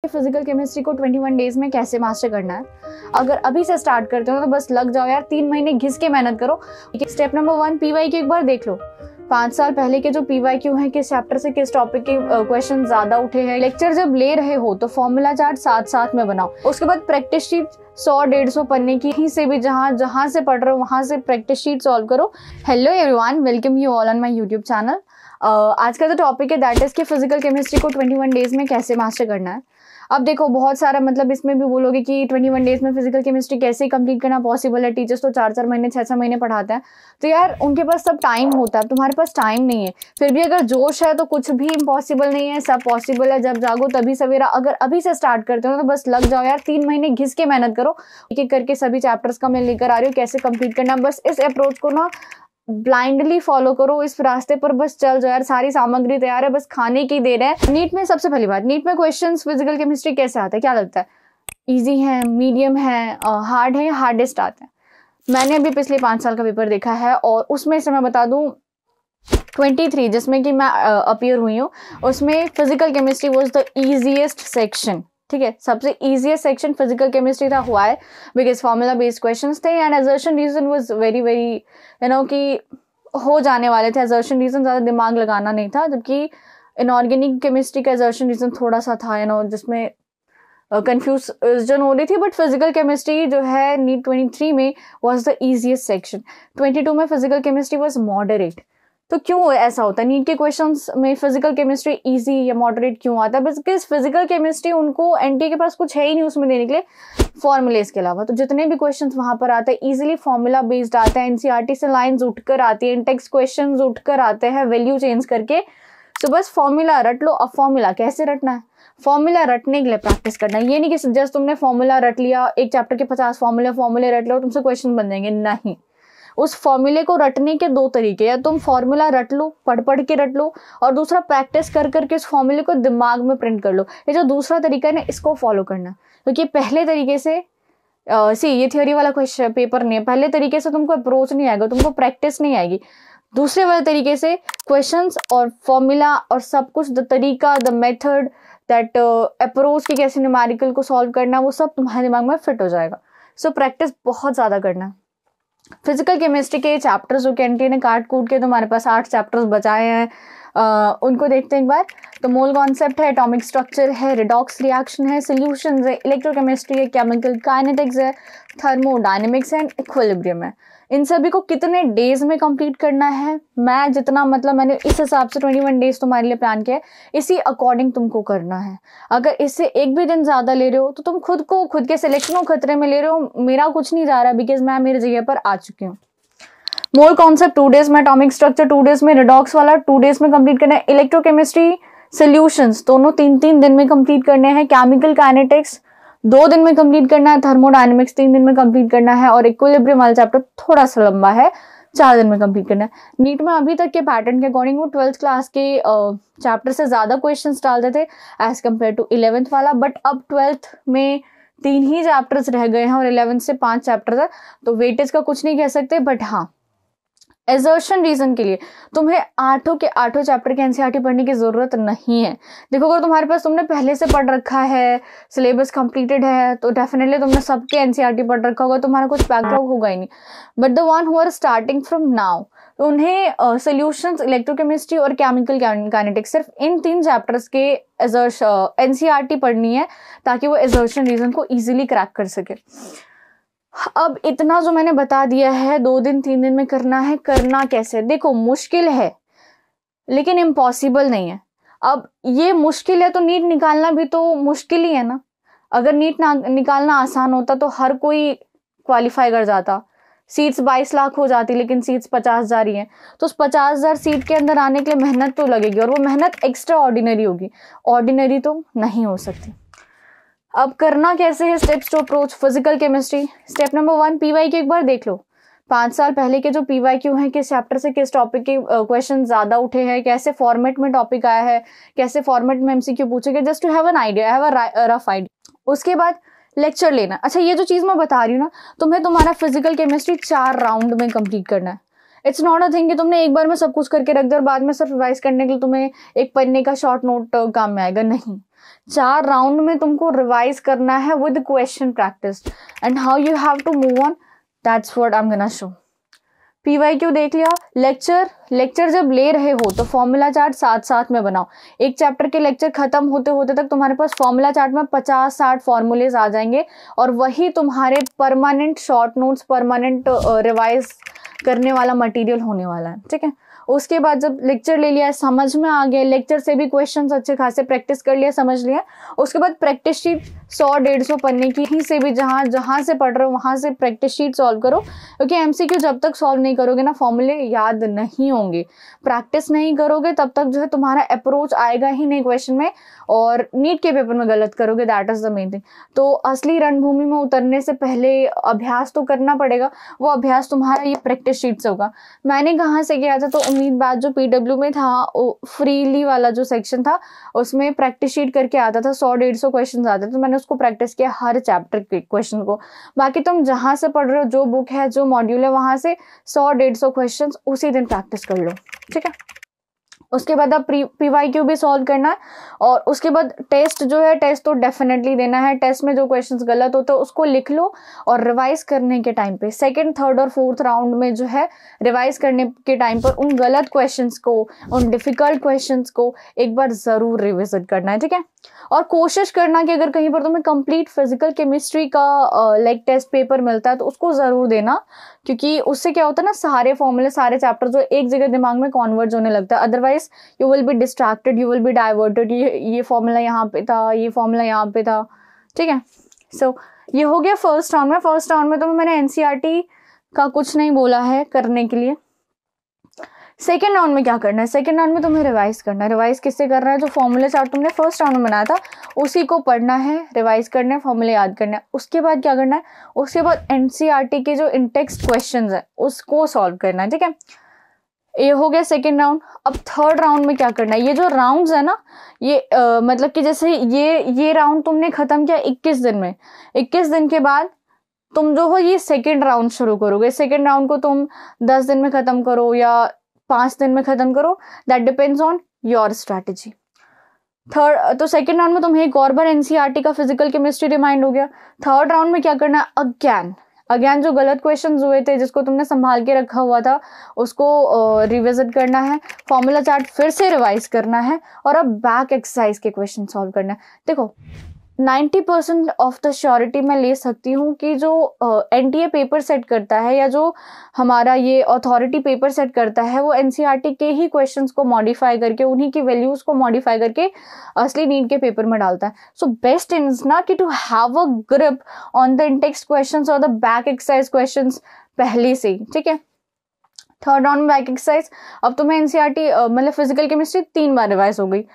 Physical chemistry को 21 days में कैसे मास्टर करना है। अगर अभी से स्टार्ट करते हो तो बस लग जाओ यार, 3 महीने घिस के मेहनत करो। स्टेप नंबर 1, पीवाईक्यू एक बार देख लो। 5 साल पहले के जो पीवाईक्यू हैं, किस चैप्टर से किस टॉपिक के क्वेश्चन ज्यादा उठे हैं। लेक्चर जब ले रहे हो तो फॉर्मूला चार्ट साथ साथ में बनाओ। उसके बाद प्रैक्टिस शीट 100-150 पन्ने की ही से भी जहां से पढ़ रहे हो वहां से प्रैक्टिस शीट सॉल्व करो। Hello everyone, welcome you all on my YouTube channel. आज का जो टॉपिक है दैट इज कि फिजिकल केमिस्ट्री को 21 डेज में कैसे मास्टर करना है। अब देखो बहुत सारा मतलब इसमें भी बोलोगे कि 21 डेज में फिजिकल केमिस्ट्री कैसे कंप्लीट करना पॉसिबल है। टीचर्स तो 4-4 महीने 6-6 महीने पढ़ाते हैं, तो यार उनके पास सब टाइम होता है, तुम्हारे पास टाइम नहीं है। फिर भी अगर जोश है तो कुछ भी इम्पॉसिबल नहीं है, सब पॉसिबल है। जब जागो तभी सवेरा। अगर अभी से स्टार्ट करते हो तो बस लग जाओ यार, 3 महीने घिस के मेहनत करो। एक एक करके सभी चैप्टर्स का मैं लेकर आ रही हूँ कैसे कंप्लीट करना। बस इस अप्रोच को ना ब्लाइंडली फॉलो करो, इस रास्ते पर बस चल जाओ यार। सारी सामग्री तैयार है, बस खाने की देर है। नीट में सबसे पहली बात, नीट में क्वेश्चंस फिजिकल केमिस्ट्री कैसे आता है, क्या लगता है? इजी है, मीडियम है, हार्ड है या हार्डेस्ट आते हैं? मैंने अभी पिछले 5 साल का पेपर देखा है और उसमें से मैं बता दूं 23 जिसमें कि मैं अपीयर हुई हूँ, उसमें physical chemistry was the easiest section. ठीक है, सबसे इजीएस्ट सेक्शन फिजिकल केमिस्ट्री था। हुआ है बिकॉज फॉर्मूला बेस्ड क्वेश्चंस थे and assertion reason was very कि हो जाने वाले थे। असर्शन रीजन ज़्यादा दिमाग लगाना नहीं था, जबकि इनऑर्गेनिक केमिस्ट्री का असर्शन रीजन थोड़ा सा था जिसमें कंफ्यूजन हो रही थी। बट फिजिकल केमिस्ट्री जो है नीट 23 में वाज द इजीएस्ट सेक्शन। 22 में फिजिकल केमिस्ट्री वाज मॉडरेट। तो क्यों ऐसा होता है? नीट के क्वेश्चंस में फिजिकल केमिस्ट्री इजी या मॉडरेट क्यों आता है? बिकॉज फिजिकल केमिस्ट्री उनको एनटीए के पास कुछ है ही नहीं उसमें देने के लिए फॉर्मूलेस के अलावा। तो जितने भी क्वेश्चंस वहां पर आते हैं इजीली फॉर्मूला बेस्ड आते हैं। एनसीईआरटी से लाइंस उठकर आती है, टेक्स्ट क्वेश्चंस उठकर आते हैं वैल्यू चेंज करके। तो बस फॉर्मूला रट लो। अब फॉर्मूला कैसे रटना है? फॉर्मूला रटने के लिए प्रैक्टिस करना है। ये नहीं कि जस्ट तुमने फॉर्मूला रट लिया, एक चैप्टर के 50 फॉर्मूले रट लो तुमसे क्वेश्चन बन जाएंगे। नहीं, उस फॉर्मूले को रटने के 2 तरीके, या तुम फॉर्मूला रट लो, पढ़ के रट लो, और दूसरा प्रैक्टिस कर करके उस फॉर्मूले को दिमाग में प्रिंट कर लो। ये जो दूसरा तरीका है ना, इसको फॉलो करना, क्योंकि पहले तरीके से ये थ्योरी वाला क्वेश्चन पेपर नहीं है। पहले तरीके से तुमको अप्रोच नहीं आएगा, तुमको प्रैक्टिस नहीं आएगी। दूसरे वाले तरीके से क्वेश्चंस और फॉर्मूला और सब कुछ, द तरीका, द मेथड, दैट अप्रोच की कैसे न्यूमेरिकल को सॉल्व करना, वो सब तुम्हारे दिमाग में फिट हो जाएगा। सो प्रैक्टिस बहुत ज़्यादा करना। फिजिकल केमिस्ट्री के चैप्टर्स जो एनटीए ने काट कूट के तुम्हारे पास 8 चैप्टर्स बचाए हैं, उनको देखते हैं एक बार। तो मोल कॉन्सेप्ट है, एटॉमिक स्ट्रक्चर है, रिडॉक्स रिएक्शन है, सॉल्यूशंस है, इलेक्ट्रोकेमिस्ट्री है, केमिकल काइनेटिक्स है, थर्मोडायनेमिक्स एंड इक्विलिब्रियम है। इन सभी को कितने डेज में कंप्लीट करना है? मैं जितना मैंने इस हिसाब से 21 डेज तुम्हारे लिए प्लान किया है, इसी अकॉर्डिंग तुमको करना है। अगर इससे एक भी दिन ज्यादा ले रहे हो तो तुम खुद के सिलेक्शन को खतरे में ले रहे हो। मेरा कुछ नहीं जा रहा बिकॉज मैं मेरी जगह पर आ चुकी हूँ। मोल कॉन्सेप्ट 2 डेज में, एटॉमिक स्ट्रक्चर 2 डेज में, रिडॉक्स वाला 2 डेज में कंप्लीट करना है, इलेक्ट्रोकेमिस्ट्री सॉल्यूशंस दोनों 3-3 दिन में कंप्लीट करने हैं, केमिकल काइनेटिक्स 2 दिन में कंप्लीट करना है, थर्मोडायनेमिक्स 3 दिन में कंप्लीट करना है, और इक्विलिब्रियम वाला चैप्टर थोड़ा सा लंबा है, 4 दिन में कंप्लीट करना है। नीट में अभी तक के पैटर्न के अकॉर्डिंग वो 12th क्लास के चैप्टर से ज्यादा क्वेश्चंस डालते थे एज कम्पेयर टू 11th वाला। बट अब 12th में 3 ही चैप्टर्स रह गए हैं और 11th से 5 चैप्टर्स है, तो वेटेज का कुछ नहीं कह सकते। बट हाँ, एजर्शन रीजन के लिए तुम्हें 8 के 8 चैप्टर के एनसीईआरटी पढ़ने की जरूरत नहीं है। देखो, अगर तुम्हारे पास तुमने पहले से पढ़ रखा है, सिलेबस कंप्लीटेड है, तो डेफिनेटली तुमने सबके एनसीईआरटी पढ़ रखा होगा, तुम्हारा कुछ बैकलॉग होगा ही नहीं। But the one who are starting from now, तो उन्हें सॉल्यूशंस, इलेक्ट्रोकेमिस्ट्री और केमिकल काइनेटिक्स, सिर्फ इन 3 चैप्टर्स के एनसीईआरटी पढ़नी है ताकि वो एजर्शन रीजन को इजीली क्रैक कर सके। अब इतना जो मैंने बता दिया है 2 दिन 3 दिन में करना है। करना कैसे? देखो, मुश्किल है लेकिन इम्पॉसिबल नहीं है। अब ये मुश्किल है तो नीट निकालना भी तो मुश्किल ही है ना। अगर नीट निकालना आसान होता तो हर कोई क्वालिफाई कर जाता। सीट्स 22 लाख हो जाती, लेकिन सीट्स 50,000 ही हैं। तो उस 50,000 सीट के अंदर आने के लिए मेहनत तो लगेगी, और वो मेहनत एक्स्ट्रा ऑर्डिनरी होगी, ऑर्डिनरी तो नहीं हो सकती। अब करना कैसे है? Steps to approach physical chemistry. Step number 1, PYQ एक बार देख लो। 5 साल पहले के जो पीवाईक्यू हैं, किस चैप्टर से किस टॉपिक के क्वेश्चन ज्यादा उठे हैं, कैसे फॉर्मेट में टॉपिक आया है, कैसे फॉर्मेट में एमसीक्यू पूछेंगे, just to have an idea, have a rough idea. उसके बाद लेक्चर लेना। अच्छा, ये जो चीज मैं बता रही हूँ ना, तुम्हें तुम्हारा फिजिकल केमिस्ट्री 4 राउंड में कंप्लीट करना है। इट्स नॉट अ थिंग कि तुमने एक बार में सब कुछ करके रख दिया और बाद में सिर्फ रिवाइज करने के लिए तुम्हें एक पन्ने का शॉर्ट नोट काम में आएगा, नहीं। 4 राउंड में तुमको रिवाइज करना है with question practice and how you have to move on, that's what I am gonna show. PYQ देख लिया। लेक्चर जब ले रहे हो तो फॉर्मूला चार्ट साथ साथ में बनाओ। एक चैप्टर के लेक्चर खत्म होते होते तक तुम्हारे पास फॉर्मूला चार्ट में 50-60 फॉर्मूलेज आ जाएंगे और वही तुम्हारे permanent short notes, permanent revise करने वाला मटेरियल होने वाला है, ठीक है। उसके बाद जब लेक्चर ले लिया, समझ में आ गया, लेक्चर से भी क्वेश्चंस अच्छे खासे प्रैक्टिस कर लिया, समझ लिया, उसके बाद प्रैक्टिस शीट 100-150 पन्ने की ही से भी जहाँ से पढ़ रहे हो वहाँ से प्रैक्टिस शीट सॉल्व करो, क्योंकि MCQ जब तक सॉल्व नहीं करोगे ना, फॉर्मूले याद नहीं होंगे। प्रैक्टिस नहीं करोगे तब तक जो है तुम्हारा अप्रोच आएगा ही नहीं क्वेश्चन में, और नीट के पेपर में गलत करोगे, that is the main thing. तो असली रणभूमि में उतरने से पहले अभ्यास तो करना पड़ेगा, वो अभ्यास तुम्हारा ये प्रैक्टिस शीट से होगा। मैंने कहाँ से किया था, तो उम्मीद बैच जो PW में था, फ्रीली वाला जो सेक्शन था उसमें प्रैक्टिस शीट करके आता था, 100-150 क्वेश्चन आते थे, तो मैंने उसको प्रैक्टिस किया हर चैप्टर के क्वेश्चन को। बाकी तुम जहाँ से पढ़ रहे हो, जो बुक है, जो मॉड्यूल है, वहाँ से 100-150 क्वेश्चन उसी दिन प्रैक्टिस कर लो, ठीक है। उसके बाद अब PYQ भी सॉल्व करना है, और उसके बाद टेस्ट जो है, टेस्ट तो डेफिनेटली देना है। टेस्ट में जो क्वेश्चंस गलत होते हैं उसको लिख लो, और रिवाइज करने के टाइम पे 2nd, 3rd और 4th राउंड में जो है रिवाइज करने के टाइम पर उन गलत क्वेश्चंस को, उन डिफिकल्ट क्वेश्चंस को एक बार जरूर रिविजिट करना है, ठीक है। और कोशिश करना कि अगर कहीं पर तुम्हें कंप्लीट फिजिकल केमिस्ट्री का लाइक टेस्ट पेपर मिलता है तो उसको जरूर देना, क्योंकि उससे क्या होता है ना, सारे फॉर्मूले, सारे चैप्टर जो एक जगह दिमाग में कॉन्वर्ज होने लगता है। Otherwise you will be distracted, you will be diverted, ये फॉर्मूला यहाँ पे था, ये फॉर्मूला यहाँ पे था, ठीक है। सो ये हो गया फर्स्ट राउंड में। फर्स्ट राउंड में तो मैंने NCERT का कुछ नहीं बोला है करने के लिए। सेकेंड राउंड में क्या करना है, सेकेंड राउंड में तुम्हें रिवाइज करना है। रिवाइज किससे करना है, जो फॉर्मूले चार्ट तुमने फर्स्ट राउंड में बनाया था उसी को पढ़ना है, रिवाइज करना है, फॉर्मूले याद करना है। उसके बाद क्या करना है, उसके बाद NCERT के जो इंटेक्स्ट क्वेश्चंस है उसको सॉल्व करना है, ठीक है। ये हो गया सेकेंड राउंड। अब थर्ड राउंड में क्या करना है, ये जो राउंड्स है ना, ये मतलब कि जैसे ये राउंड तुमने खत्म किया 21 दिन में, 21 दिन के बाद तुम जो हो ये सेकेंड राउंड शुरू करोगे। सेकेंड राउंड को तुम 10 दिन में खत्म करो या 5 दिन में खत्म करो, that depends on your strategy. Third तो सेकेंड राउंड में तुम्हें एक और बार NCERT का फिजिकल केमिस्ट्री रिमाइंड हो गया। थर्ड राउंड में क्या करना है, अगेन जो गलत क्वेश्चंस हुए थे, जिसको तुमने संभाल के रखा हुआ था, उसको रिविजिट करना है, फॉर्मूला चार्ट फिर से रिवाइज करना है, और अब बैक एक्सरसाइज के क्वेश्चन सॉल्व करना है। देखो 90% ऑफ द श्योरिटी मैं ले सकती हूँ कि जो NTA पेपर सेट करता है, या जो हमारा ये अथॉरिटी पेपर सेट करता है, वो NCERT के ही क्वेश्चंस को मॉडिफाई करके, उन्हीं की वैल्यूज को मॉडिफाई करके असली नीट के पेपर में डालता है। सो बेस्ट इज ना कि to have a grip on the intext questions और द बैक एक्सरसाइज क्वेश्चंस पहले से, ठीक है। थर्ड राउंड में बैक एक्सरसाइज। अब तुम्हें NCERT मतलब फिजिकल केमिस्ट्री 3 बार रिवाइज हो गई।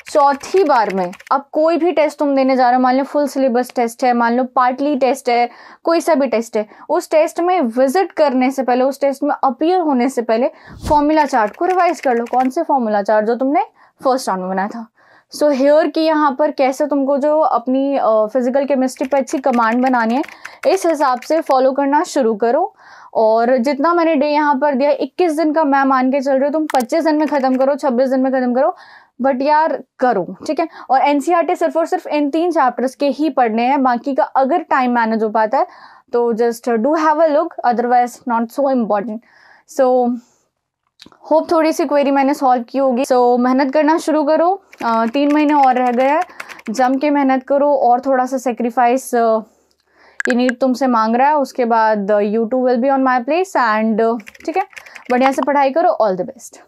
चौथी बार में अब कोई भी टेस्ट तुम देने जा रहे हो, मान लो फुल सिलेबस टेस्ट है, मान लो पार्टली टेस्ट है, कोई सा भी टेस्ट है, उस टेस्ट में विजिट करने से पहले, उस टेस्ट में अपीयर होने से पहले फॉर्मूला चार्ट को रिवाइज कर लो। कौन से फॉर्मूला चार्ट, जो तुमने फर्स्ट राउंड में बनाया था। सो हियर की यहाँ पर कैसे तुमको जो अपनी फिजिकल केमिस्ट्री पर अच्छी कमांड बनानी है, इस हिसाब से फॉलो करना शुरू करो। और जितना मैंने डे यहाँ पर दिया, 21 दिन का मैं मान के चल रही हूँ, तुम 25 दिन में खत्म करो, 26 दिन में खत्म करो, बट यार करो, ठीक है। और NCERT सिर्फ और सिर्फ इन 3 चैप्टर्स के ही पढ़ने हैं, बाकी का अगर टाइम मैनेज हो पाता है तो just do have a look, otherwise not so important. So hope थोड़ी सी क्वेरी मैंने सॉल्व की होगी। सो मेहनत करना शुरू करो, 3 महीने और रह गए हैं, जम के मेहनत करो, और थोड़ा सा सेक्रीफाइस ये नीट तुमसे मांग रहा है। उसके बाद YouTube will be on my place and ठीक है, बढ़िया से पढ़ाई करो। All the best.